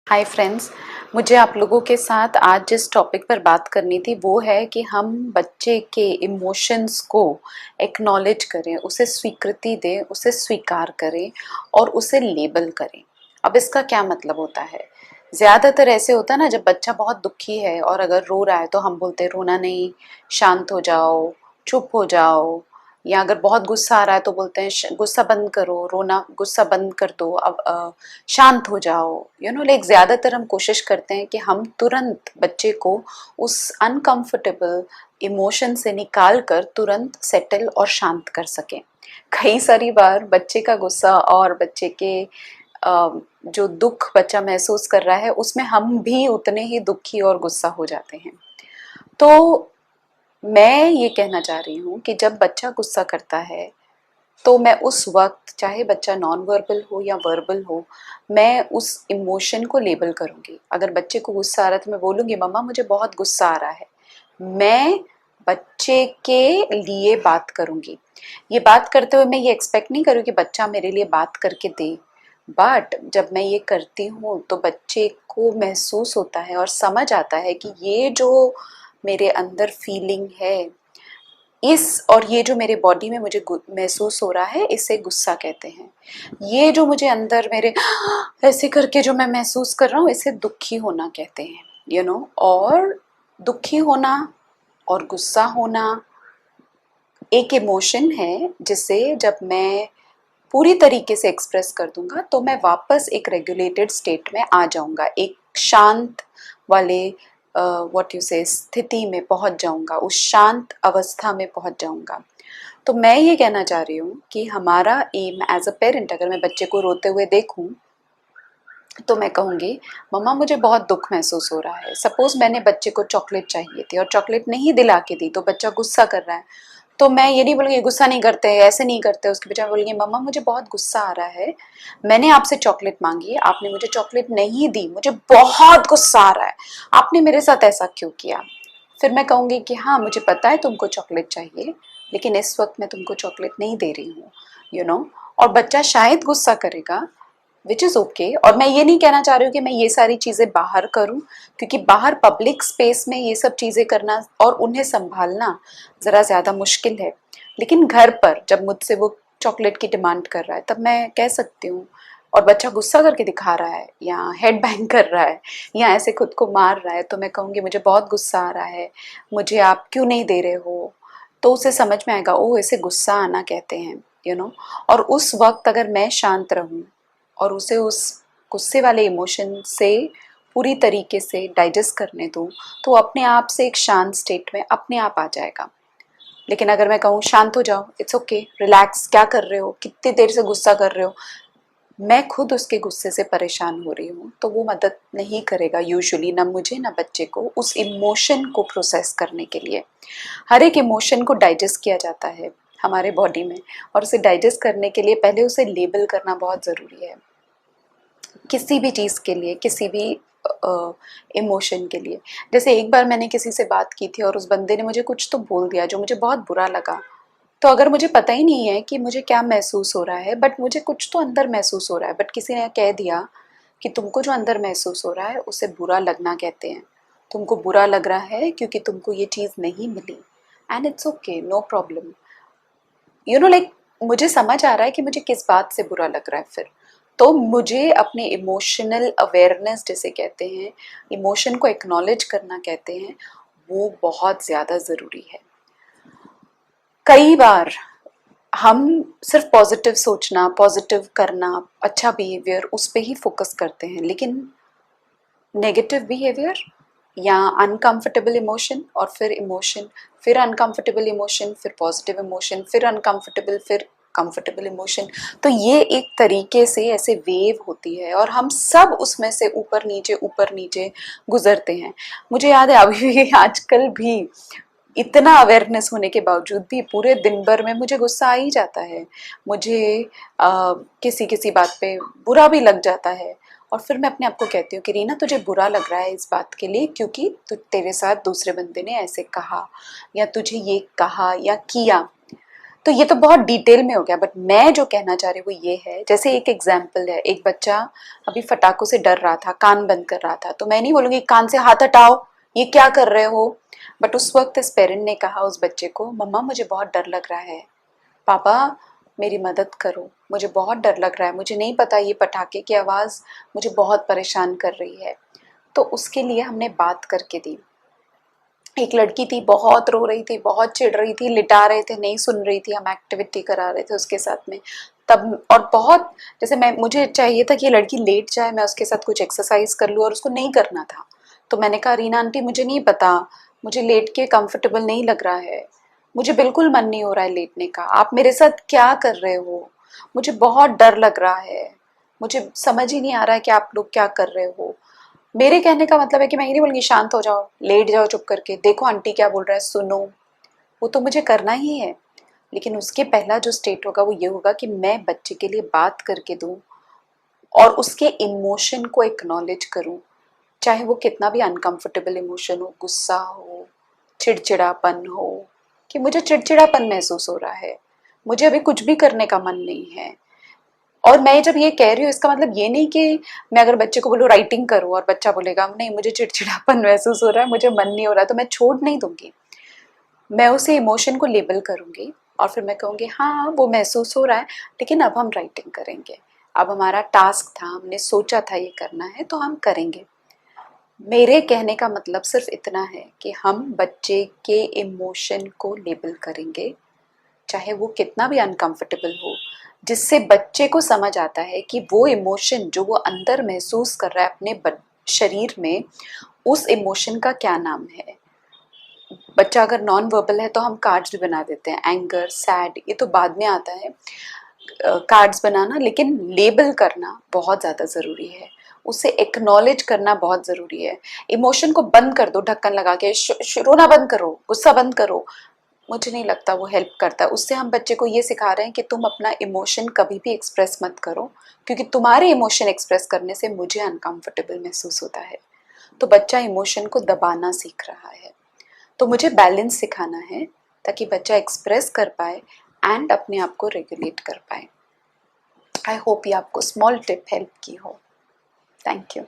Hi friends. मुझे आप लोगों के साथ आज जिस टॉपिक पर बात करनी थी वो है कि हम बच्चे के इमोशंस को एक्नॉलेज करें, उसे स्वीकृति दें, उसे स्वीकार करें और उसे लेबल करें। अब इसका क्या मतलब होता है? ज़्यादातर ऐसे होता है ना, जब बच्चा बहुत दुखी है और अगर रो रहा है तो हम बोलते हैं रोना नहीं, शांत हो जाओ, चुप हो जाओ। या अगर बहुत गुस्सा आ रहा है तो बोलते हैं गुस्सा बंद करो, रोना गुस्सा बंद कर दो, अब शांत हो जाओ। लाइक ज़्यादातर हम कोशिश करते हैं कि हम तुरंत बच्चे को उस अनकंफर्टेबल इमोशन से निकाल कर तुरंत सेटल और शांत कर सकें। कई सारी बार बच्चे का गुस्सा और बच्चे के जो दुख बच्चा महसूस कर रहा है उसमें हम भी उतने ही दुखी और गुस्सा हो जाते हैं। तो मैं ये कहना चाह रही हूँ कि जब बच्चा गुस्सा करता है तो मैं उस वक्त, चाहे बच्चा नॉन वर्बल हो या वर्बल हो, मैं उस इमोशन को लेबल करूँगी। अगर बच्चे को गुस्सा आ रहा है तो मैं बोलूँगी मम्मा मुझे बहुत गुस्सा आ रहा है। मैं बच्चे के लिए बात करूँगी। ये बात करते हुए मैं ये एक्सपेक्ट नहीं करूँ कि बच्चा मेरे लिए बात करके दे, बट जब मैं ये करती हूँ तो बच्चे को महसूस होता है और समझ आता है कि ये जो मेरे अंदर फीलिंग है, इस और ये जो मेरे बॉडी में मुझे महसूस हो रहा है इसे गुस्सा कहते हैं। ये जो मुझे अंदर मेरे ऐसे करके जो मैं महसूस कर रहा हूँ इसे दुखी होना कहते हैं। और दुखी होना और गुस्सा होना एक इमोशन है जिसे जब मैं पूरी तरीके से एक्सप्रेस कर दूंगा तो मैं वापस एक रेगुलेटेड स्टेट में आ जाऊंगा, एक शांत वाले व्हाट यू से स्थिति में पहुंच जाऊंगा, उस शांत अवस्था में पहुंच जाऊंगा। तो मैं ये कहना चाह रही हूँ कि हमारा एम एज अ पेरेंट, अगर मैं बच्चे को रोते हुए देखूं तो मैं कहूँगी मम्मा मुझे बहुत दुख महसूस हो रहा है। सपोज मैंने बच्चे को चॉकलेट चाहिए थी और चॉकलेट नहीं दिला के दी तो बच्चा गुस्सा कर रहा है। तो मैं ये नहीं बोलूँगी गुस्सा नहीं करते, ऐसे नहीं करते, उसके बजाय बोलूँगी मम्मा मुझे बहुत गुस्सा आ रहा है, मैंने आपसे चॉकलेट मांगी है, आपने मुझे चॉकलेट नहीं दी, मुझे बहुत गुस्सा आ रहा है, आपने मेरे साथ ऐसा क्यों किया। फिर मैं कहूँगी कि हाँ मुझे पता है तुमको चॉकलेट चाहिए, लेकिन इस वक्त मैं तुमको चॉकलेट नहीं दे रही हूँ। और बच्चा शायद गुस्सा करेगा, विच इज़ ओके। और मैं ये नहीं कहना चाह रही हूँ कि मैं ये सारी चीज़ें बाहर करूँ, क्योंकि बाहर पब्लिक स्पेस में ये सब चीज़ें करना और उन्हें संभालना ज़रा ज़्यादा मुश्किल है। लेकिन घर पर जब मुझसे वो चॉकलेट की डिमांड कर रहा है तब मैं कह सकती हूँ, और बच्चा गुस्सा करके दिखा रहा है या हेड बैंग कर रहा है या ऐसे खुद को मार रहा है, तो मैं कहूँगी मुझे बहुत गुस्सा आ रहा है, मुझे आप क्यों नहीं दे रहे हो। तो उसे समझ में आएगा ओह इसे गुस्सा आना कहते हैं। और उस वक्त अगर मैं शांत रहूँ और उसे उस गुस्से वाले इमोशन से पूरी तरीके से डाइजेस्ट करने दूँ तो वो अपने आप से एक शांत स्टेट में अपने आप आ जाएगा। लेकिन अगर मैं कहूँ शांत हो जाओ, इट्स ओके, रिलैक्स, क्या कर रहे हो, कितनी देर से गुस्सा कर रहे हो, मैं खुद उसके गुस्से से परेशान हो रही हूँ, तो वो मदद नहीं करेगा यूजुअली, ना मुझे ना बच्चे को, उस इमोशन को प्रोसेस करने के लिए। हर एक इमोशन को डाइजेस्ट किया जाता है हमारे बॉडी में, और उसे डाइजेस्ट करने के लिए पहले उसे लेबल करना बहुत ज़रूरी है। किसी भी चीज़ के लिए, किसी भी इमोशन के लिए। जैसे एक बार मैंने किसी से बात की थी और उस बंदे ने मुझे कुछ तो बोल दिया जो मुझे बहुत बुरा लगा। तो अगर मुझे पता ही नहीं है कि मुझे क्या महसूस हो रहा है, बट मुझे कुछ तो अंदर महसूस हो रहा है, बट किसी ने कह दिया कि तुमको जो अंदर महसूस हो रहा है उसे बुरा लगना कहते हैं। तुमको बुरा लग रहा है क्योंकि तुमको ये चीज़ नहीं मिली, and it's okay, no problem. Like मुझे समझ आ रहा है कि मुझे किस बात से बुरा लग रहा है। फिर तो मुझे अपने इमोशनल अवेयरनेस जिसे कहते हैं, इमोशन को एक्नॉलेज करना कहते हैं, वो बहुत ज़्यादा ज़रूरी है। कई बार हम सिर्फ पॉजिटिव सोचना, पॉजिटिव करना, अच्छा बिहेवियर उस पे ही फोकस करते हैं, लेकिन नेगेटिव बिहेवियर या अनकंफर्टेबल इमोशन और फिर इमोशन, फिर अनकंफर्टेबल इमोशन, फिर पॉजिटिव इमोशन, फिर अनकंफर्टेबल, फिर कंफर्टेबल इमोशन, तो ये एक तरीके से ऐसे वेव होती है और हम सब उसमें से ऊपर नीचे गुजरते हैं। मुझे याद है अभी भी, आजकल भी इतना अवेयरनेस होने के बावजूद भी पूरे दिन भर में मुझे गुस्सा आ ही जाता है। मुझे किसी किसी बात पे बुरा भी लग जाता है, और फिर मैं अपने आप को कहती हूँ कि रीना तुझे बुरा लग रहा है इस बात के लिए क्योंकि तेरे साथ दूसरे बंदे ने ऐसे कहा या तुझे ये कहा या किया। तो ये तो बहुत डिटेल में हो गया, बट मैं जो कहना चाह रही हूँ वो ये है, जैसे एक एग्जाम्पल है, एक बच्चा अभी फटाकों से डर रहा था, कान बंद कर रहा था, तो मैं नहीं बोलूंगी कान से हाथ हटाओ, ये क्या कर रहे हो। बट उस वक्त इस पेरेंट ने कहा उस बच्चे को, मम्मा मुझे बहुत डर लग रहा है, पापा मेरी मदद करो, मुझे बहुत डर लग रहा है, मुझे नहीं पता ये पटाखे की आवाज़ मुझे बहुत परेशान कर रही है। तो उसके लिए हमने बात करके दी। एक लड़की थी, बहुत रो रही थी, बहुत चिढ़ रही थी, लिटा रहे थे, नहीं सुन रही थी, हम एक्टिविटी करा रहे थे उसके साथ में। तब और बहुत, जैसे मुझे चाहिए था कि ये लड़की लेट जाए, मैं उसके साथ कुछ एक्सरसाइज कर लूँ, और उसको नहीं करना था। तो मैंने कहा रीना आंटी मुझे नहीं पता, मुझे लेट के कंफर्टेबल नहीं लग रहा है, मुझे बिल्कुल मन नहीं हो रहा है लेटने का, आप मेरे साथ क्या कर रहे हो, मुझे बहुत डर लग रहा है, मुझे समझ ही नहीं आ रहा है कि आप लोग क्या कर रहे हो। मेरे कहने का मतलब है कि मैं ये नहीं बोलूँगी शांत हो जाओ, लेट जाओ चुप करके, देखो आंटी क्या बोल रहा है, सुनो, वो तो मुझे करना ही है। लेकिन उसके पहला जो स्टेट होगा वो ये होगा कि मैं बच्चे के लिए बात करके दूं और उसके इमोशन को एक्नॉलेज करूं, चाहे वो कितना भी अनकंफर्टेबल इमोशन हो, गुस्सा हो, चिड़चिड़ापन हो, कि मुझे चिड़चिड़ापन महसूस हो रहा है, मुझे अभी कुछ भी करने का मन नहीं है। और मैं जब ये कह रही हूँ इसका मतलब ये नहीं कि मैं अगर बच्चे को बोलूँ राइटिंग करो और बच्चा बोलेगा नहीं मुझे चिड़चिड़ापन महसूस हो रहा है, मुझे मन नहीं हो रहा, तो मैं छोड़ नहीं दूंगी, मैं उसे इमोशन को लेबल करूंगी और फिर मैं कहूँगी हाँ वो महसूस हो रहा है, लेकिन अब हम राइटिंग करेंगे, अब हमारा टास्क था, हमने सोचा था ये करना है तो हम करेंगे। मेरे कहने का मतलब सिर्फ इतना है कि हम बच्चे के इमोशन को लेबल करेंगे, चाहे वो कितना भी अनकंफर्टेबल हो, जिससे बच्चे को समझ आता है कि वो इमोशन जो वो अंदर महसूस कर रहा है अपने शरीर में, उस इमोशन का क्या नाम है। बच्चा अगर नॉन वर्बल है तो हम कार्ड्स भी बना देते हैं, एंगर, सैड, ये तो बाद में आता है कार्ड्स बनाना, लेकिन लेबल करना बहुत ज़्यादा ज़रूरी है, उसे एक्नॉलेज करना बहुत ज़रूरी है। इमोशन को बंद कर दो ढक्कन लगा के, रोना बंद करो, गुस्सा बंद करो, मुझे नहीं लगता वो हेल्प करता है। उससे हम बच्चे को ये सिखा रहे हैं कि तुम अपना इमोशन कभी भी एक्सप्रेस मत करो, क्योंकि तुम्हारे इमोशन एक्सप्रेस करने से मुझे अनकंफर्टेबल महसूस होता है। तो बच्चा इमोशन को दबाना सीख रहा है, तो मुझे बैलेंस सिखाना है ताकि बच्चा एक्सप्रेस कर पाए एंड अपने आप को रेगुलेट कर पाए। आई होप ये आपको स्मॉल टिप हेल्प की हो। Thank you.